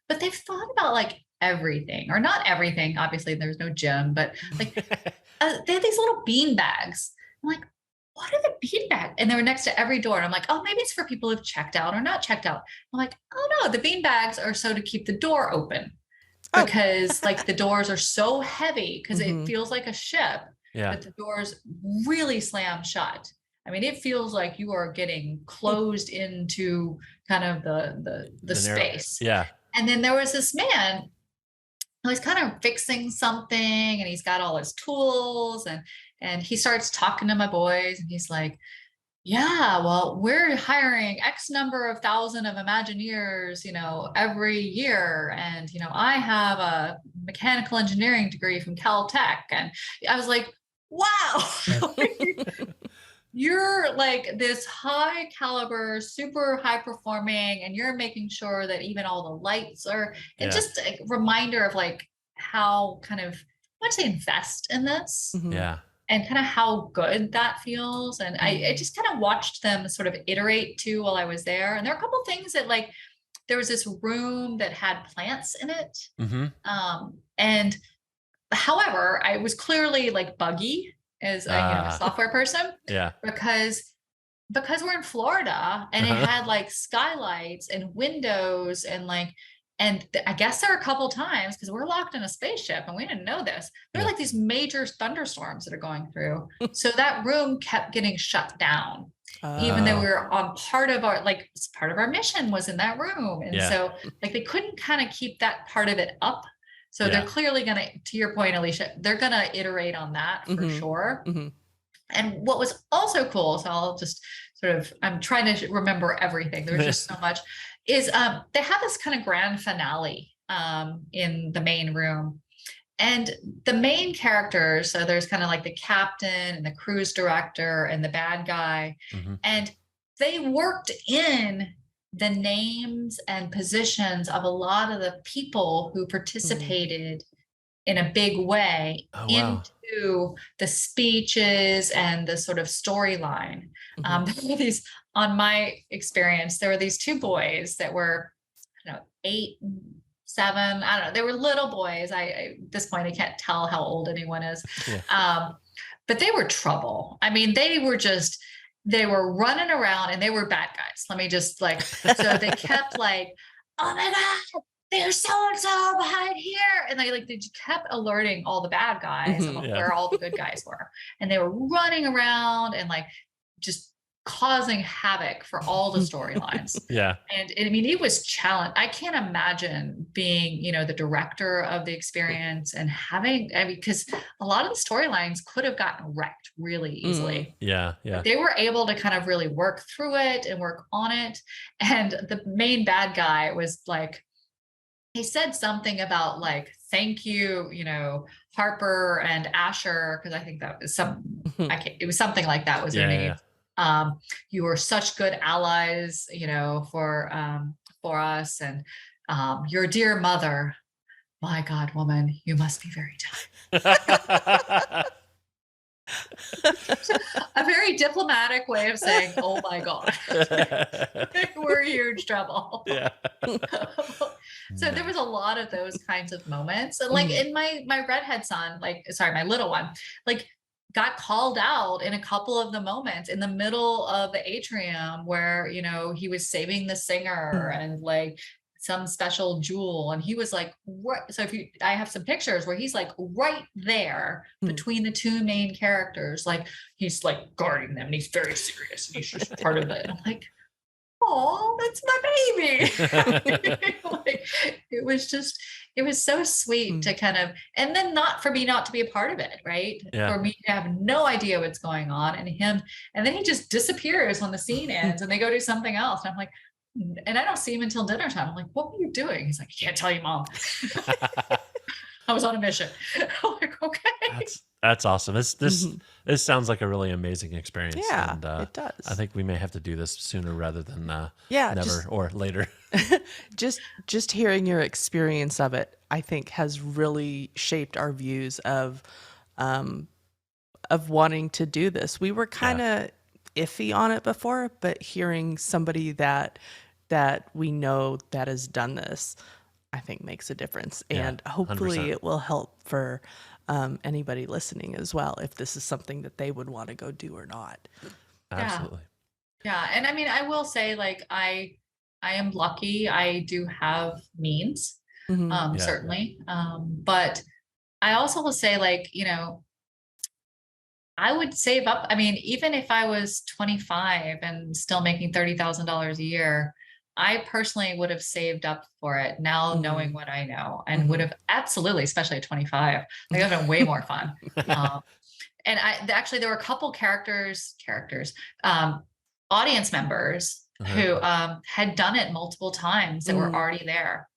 but they've thought about like everything, or not everything. Obviously, there's no gym, but like they have these little bean bags. I'm like, what are the bean bags? And they were next to every door. And I'm like, oh, maybe it's for people who've checked out or not checked out. I'm like, oh no, the bean bags are so to keep the door open because like the doors are so heavy because it feels like a ship that the doors really slam shut. I mean, it feels like you are getting closed into kind of the space. Yeah. And then there was this man who was kind of fixing something, and he's got all his tools, and he starts talking to my boys, and he's like, yeah, well, we're hiring X number of thousand of Imagineers, every year. And, I have a mechanical engineering degree from Caltech. And I was like, wow, you're like this high caliber, super high performing, and you're making sure that even all the lights are, and just a reminder of like how kind of, I want to say invest in this. Yeah. And kind of how good that feels. And I just kind of watched them sort of iterate too while I was there. And there are a couple of things that like, there was this room that had plants in it. And however, I was clearly like buggy as a software person. Yeah. Because we're in Florida and it had like skylights and windows and like, and I guess there are a couple times, because we're locked in a spaceship and we didn't know this, there are like these major thunderstorms that are going through. So that room kept getting shut down, even though we were on part of our mission was in that room. And so like they couldn't kind of keep that part of it up. So they're clearly going to your point, Alicia, they're going to iterate on that for sure. And what was also cool, so I'll just I'm trying to remember everything. There's just so much. Is they have this kind of grand finale in the main room. And the main characters, so there's kind of like the captain and the cruise director and the bad guy. And they worked in the names and positions of a lot of the people who participated in a big way into the speeches and the sort of storyline. These, on my experience, there were these two boys that were, 8, 7, I don't know. They were little boys. At this point, I can't tell how old anyone is. But they were trouble. I mean, they were running around and they were bad guys. Let me just so they kept like, oh my God, there's so-and-so behind here. And they kept alerting all the bad guys of where all the good guys were. And they were running around and just causing havoc for all the storylines. And I mean, it was challenge. I can't imagine being, the director of the experience and because a lot of the storylines could have gotten wrecked really easily. But they were able to kind of really work through it and work on it. And the main bad guy was he said something about thank you, Harper and Asher, because I think that was it was something like that was their name. You were such good allies, for us, and your dear mother, my God, woman, you must be very tough. A very diplomatic way of saying, oh my God, we're huge trouble. So there was a lot of those kinds of moments. And in my redhead son, my little one, got called out in a couple of the moments in the middle of the atrium where, he was saving the singer and some special jewel. And he was so I have some pictures where he's right there between the two main characters. He's guarding them and he's very serious and he's just part of it. And I'm like, oh, that's my baby. It was so sweet to kind of, and then not for me not to be a part of it, right? For me to have no idea what's going on and then he just disappears when the scene ends and they go do something else. And I'm like, and I don't see him until dinner time. I'm like, what were you doing? He's like, I can't tell you, Mom. I was on a mission. I'm like, okay. That's awesome. This sounds like a really amazing experience. Yeah, and, it does. I think we may have to do this sooner rather than never or later. just hearing your experience of it, I think, has really shaped our views of wanting to do this. We were kind of iffy on it before, but hearing somebody that we know that has done this, I think makes a difference. And hopefully 100%. it will help for anybody listening as well, if this is something that they would want to go do or not. Absolutely. Yeah. And I mean, I will say I am lucky. I do have means, certainly. But I also will say I would save up. I mean, even if I was 25 and still making $30,000 a year, I personally would have saved up for it now, knowing what I know, and would have absolutely, especially at 25, like that would have been way more fun. And actually, there were a couple audience members who had done it multiple times that were already there.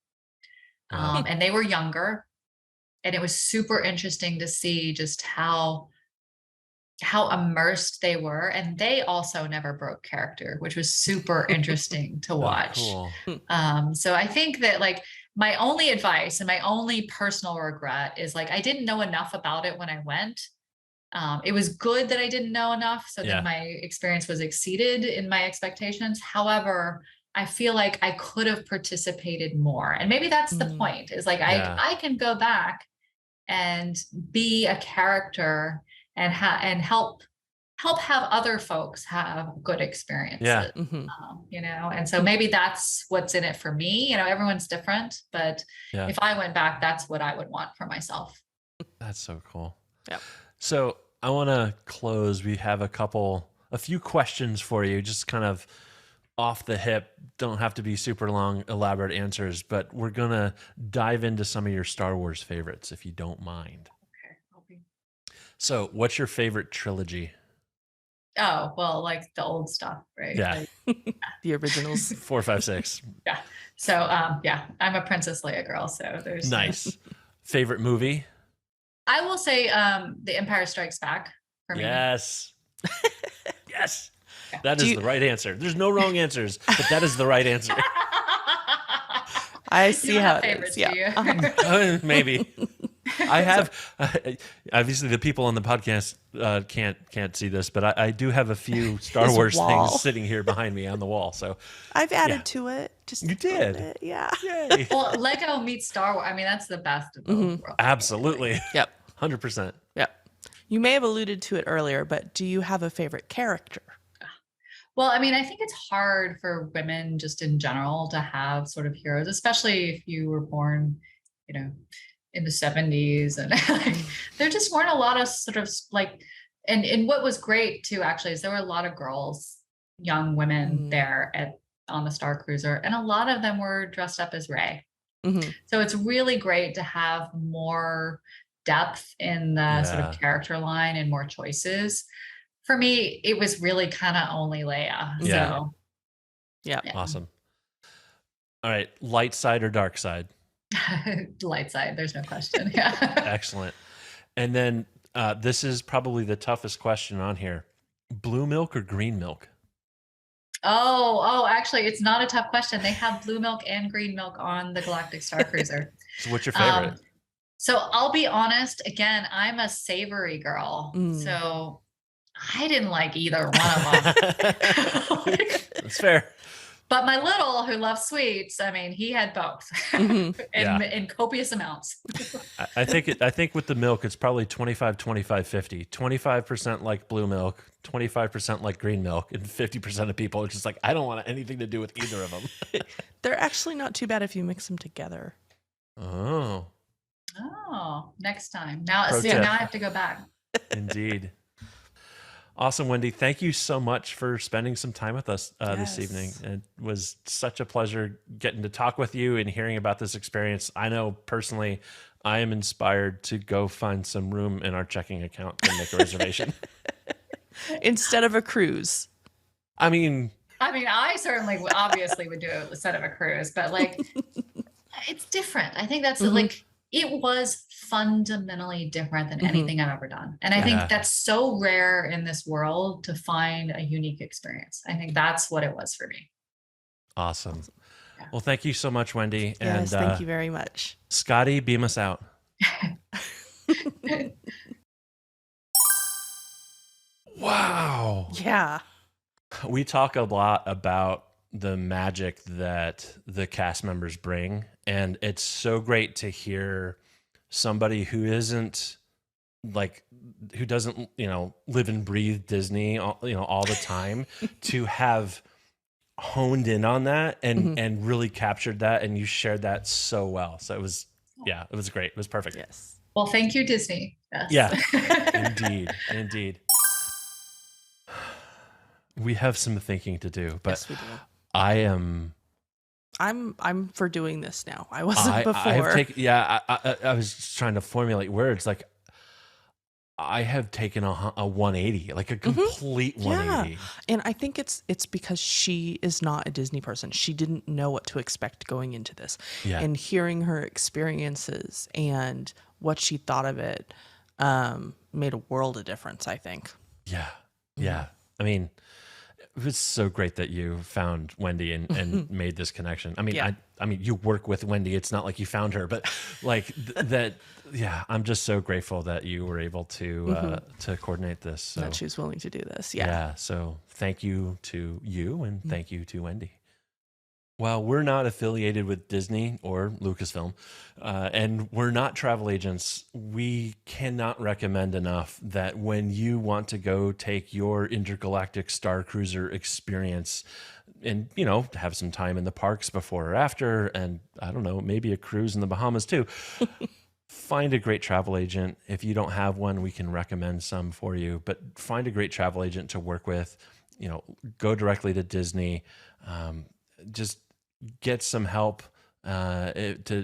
And they were younger, and it was super interesting to see just how immersed they were, and they also never broke character, which was super interesting to watch. Cool. So I think that like my only advice and my only personal regret is like I didn't know enough about it when I went. It was good that I didn't know enough so that my experience was exceeded in my expectations. However, I feel like I could have participated more, and maybe that's the point, is like I can go back and be a character and help have other folks have good experiences. You know, and so maybe that's what's in it for me. You know, everyone's different, but if I went back, that's what I would want for myself. That's so cool. Yep. So I want to close. We have a few questions for you, just kind of off the hip. Don't have to be super long, elaborate answers, but we're going to dive into some of your Star Wars favorites, if you don't mind. Okay. So what's your favorite trilogy? Oh, well, like the old stuff, right? Yeah. Like, The originals. 4, 5, 6. yeah. So, I'm a Princess Leia girl. So there's Nice. Favorite movie? I will say, The Empire Strikes Back for me. Yes. Yes. That is the right answer. There's no wrong answers, but that is the right answer. I see how it favorites, is. Yeah. Maybe. I have obviously the people on the podcast can't see this, but I do have a few Star His Wars wall. things sitting here behind me on the wall. So I've added to it. Just You a little did? bit, yeah. yay. Well, Lego meets Star Wars. I mean, that's the best of both worlds. Absolutely. Yep. 100%. Yep. You may have alluded to it earlier, but do you have a favorite character? Well, I mean, I think it's hard for women just in general to have sort of heroes, especially if you were born, you know, in the 70s, and like, there just weren't a lot of sort of like, and what was great too, actually, is there were a lot of girls, young women there on the Starcruiser, and a lot of them were dressed up as Rey. So it's really great to have more depth in the sort of character line and more choices. For me, it was really kind of only Leia. Yeah. So Yeah. Awesome. All right. Light side or dark side? light side, there's no question. Yeah. Excellent. And then this is probably the toughest question on here. Blue milk or green milk? Oh, actually, it's not a tough question. They have blue milk and green milk on the Galactic Starcruiser. So what's your favorite? So I'll be honest, again, I'm a savory girl. So I didn't like either one of them. That's fair. But my little, who loves sweets, I mean, he had both in copious amounts. I think with the milk, it's probably 25, 25, 50. 25% like blue milk, 25% like green milk, and 50% of people are just like, I don't want anything to do with either of them. They're actually not too bad if you mix them together. Oh, Next time. Now, Pro see, tip. now I have to go back. indeed. Awesome, Wendy. Thank you so much for spending some time with us this evening. It was such a pleasure getting to talk with you and hearing about this experience. I know personally, I am inspired to go find some room in our checking account and make a reservation. Instead of a cruise. I mean, I certainly obviously would do it instead of a cruise, but like, it's different. I think that's like, it was fundamentally different than anything I've ever done. And I think that's so rare in this world to find a unique experience. I think that's what it was for me. Awesome. Yeah. Well, thank you so much, Wendy. Yes, and thank you very much. Scotty, beam us out. Wow. Yeah. We talk a lot about the magic that the cast members bring, and it's so great to hear somebody who doesn't live and breathe Disney all the time to have honed in on that and really captured that, and you shared that so well. So it was great. It was perfect. Yes. Well, thank you, Disney. Yes. Yeah. Indeed. We have some thinking to do, but Yes, we do. I am. I'm for doing this now. I wasn't before. I have taken. Yeah, I was trying to formulate words. Like, I have taken a 180, like a complete 180. Yeah. And I think it's because she is not a Disney person. She didn't know what to expect going into this. Yeah. And hearing her experiences and what she thought of it made a world of difference, I think. Yeah. Yeah. I mean, it was so great that you found Wendy and made this connection. I mean, Yeah. I mean, you work with Wendy. It's not like you found her, but like that. Yeah, I'm just so grateful that you were able to coordinate this. So. That she was willing to do this. Yeah. So thank you to you and thank you to Wendy. While we're not affiliated with Disney or Lucasfilm, and we're not travel agents, we cannot recommend enough that when you want to go take your intergalactic Starcruiser experience and, you know, have some time in the parks before or after, and I don't know, maybe a cruise in the Bahamas too, find a great travel agent. If you don't have one, we can recommend some for you, but find a great travel agent to work with. You know, go directly to Disney. Just get some help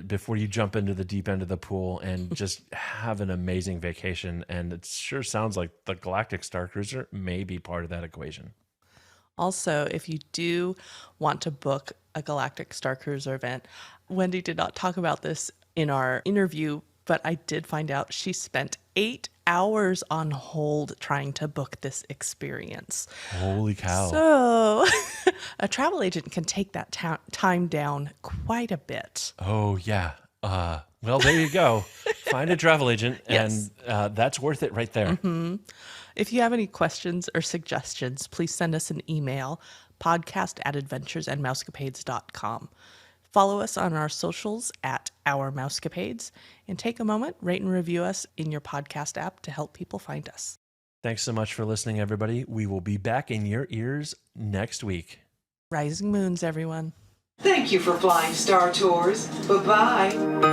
before you jump into the deep end of the pool and just have an amazing vacation. And it sure sounds like the Galactic Starcruiser may be part of that equation. Also, if you do want to book a Galactic Starcruiser event, Wendy did not talk about this in our interview, but I did find out she spent 8 hours on hold trying to book this experience. Holy cow. So a travel agent can take that time down quite a bit. Oh, yeah. Well, there you go. Find a travel agent, Yes. and that's worth it right there. If you have any questions or suggestions, please send us an email, podcast@adventuresandmousecapades.com. Follow us on our socials @OurMousecapades, and take a moment, rate and review us in your podcast app to help people find us. Thanks so much for listening, everybody. We will be back in your ears next week. Rising moons, everyone. Thank you for flying Star Tours. Bye-bye.